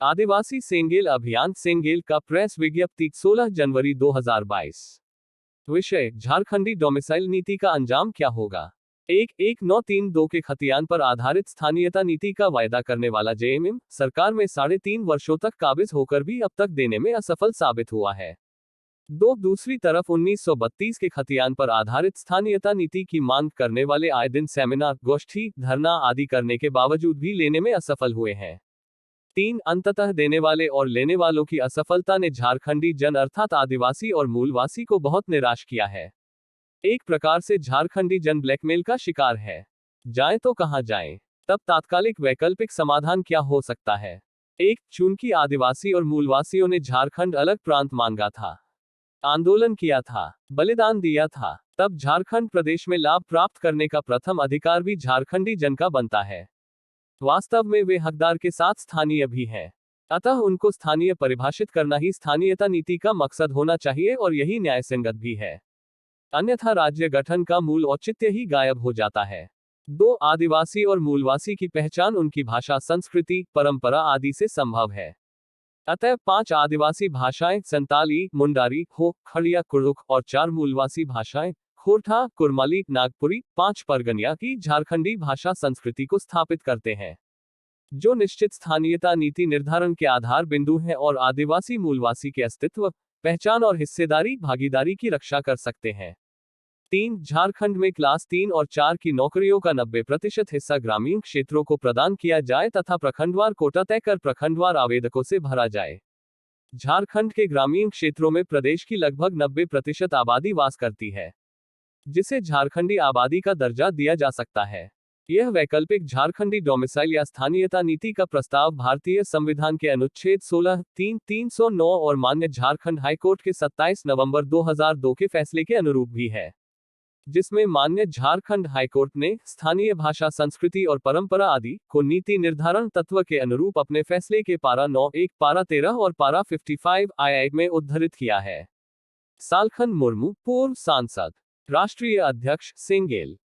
आदिवासी सेंगेल अभियान सेंगेल का प्रेस विज्ञप्ति 16 जनवरी 2022। विषय झारखंडी डोमिसाइल नीति का अंजाम क्या होगा। 1932 के खतियान पर आधारित स्थानीयता नीति का वायदा करने वाला जेएमएम सरकार में 3.5 वर्षों तक काबिज होकर भी अब तक देने में असफल साबित हुआ है। दूसरी तरफ 1932 के खतियान पर आधारित स्थानीयता नीति की मांग करने वाले आए दिन सेमिनार, गोष्ठी, धरना आदि करने के बावजूद भी लेने में असफल हुए हैं। अंततः देने वाले और लेने वालों की असफलता ने झारखंडी जन अर्थात आदिवासी और मूलवासी को बहुत निराश किया है। एक प्रकार से झारखंडी जन ब्लैकमेल का शिकार है। जाएं तो कहां जाएं? तब तात्कालिक वैकल्पिक समाधान क्या हो सकता है? चूंकि आदिवासी और मूलवासियों ने झारखंड अलग प्रांत मांगा था, आंदोलन किया था, बलिदान दिया था, तब झारखंड प्रदेश में लाभ प्राप्त करने का प्रथम अधिकार भी झारखंडी जन का बनता है। वास्तव में वे हकदार के साथ स्थानीय भी हैं। अतः उनको स्थानीय परिभाषित करना ही स्थानीयता नीति का मकसद होना चाहिए और यही न्यायसंगत भी है। अन्यथा राज्य गठन का मूल औचित्य ही गायब हो जाता है। आदिवासी और मूलवासी की पहचान उनकी भाषा, संस्कृति, परंपरा आदि से संभव है। अतः 5 आदिवासी भाषाएं संताली, मुंडारी, हो, खड़िया, कुड़ुख और 4 मूलवासी भाषाएं खोरठा, कुरमाली, नागपुरी, 5 परगनिया की झारखंडी भाषा संस्कृति को स्थापित करते हैं, जो निश्चित स्थानीयता नीति निर्धारण के आधार बिंदु हैं और आदिवासी मूलवासी के अस्तित्व, पहचान और हिस्सेदारी भागीदारी की रक्षा कर सकते हैं। झारखंड में क्लास 3 और 4 की नौकरियों का 90% हिस्सा ग्रामीण क्षेत्रों को प्रदान किया जाए तथा प्रखंडवार कोटा तय कर प्रखंडवार आवेदकों से भरा जाए। झारखंड के ग्रामीण क्षेत्रों में प्रदेश की लगभग 90% आबादी वास करती है, जिसे झारखंडी आबादी का दर्जा दिया जा सकता है। यह वैकल्पिक झारखंडी डोमिसाइल या स्थानीयता नीति का प्रस्ताव भारतीय संविधान के अनुच्छेद 16, 3, 309 और मान्य झारखंड हाईकोर्ट के 27 नवंबर 2002 के फैसले के अनुरूप भी है, जिसमें मान्य झारखंड हाईकोर्ट ने स्थानीय भाषा, संस्कृति और परंपरा आदि को नीति निर्धारण तत्व के अनुरूप अपने फैसले के पारा 9(1), पारा 13 और पारा 55 II में उद्धृत किया है। सालखन मुर्मू, पूर्व सांसद, राष्ट्रीय अध्यक्ष, सेंगेल।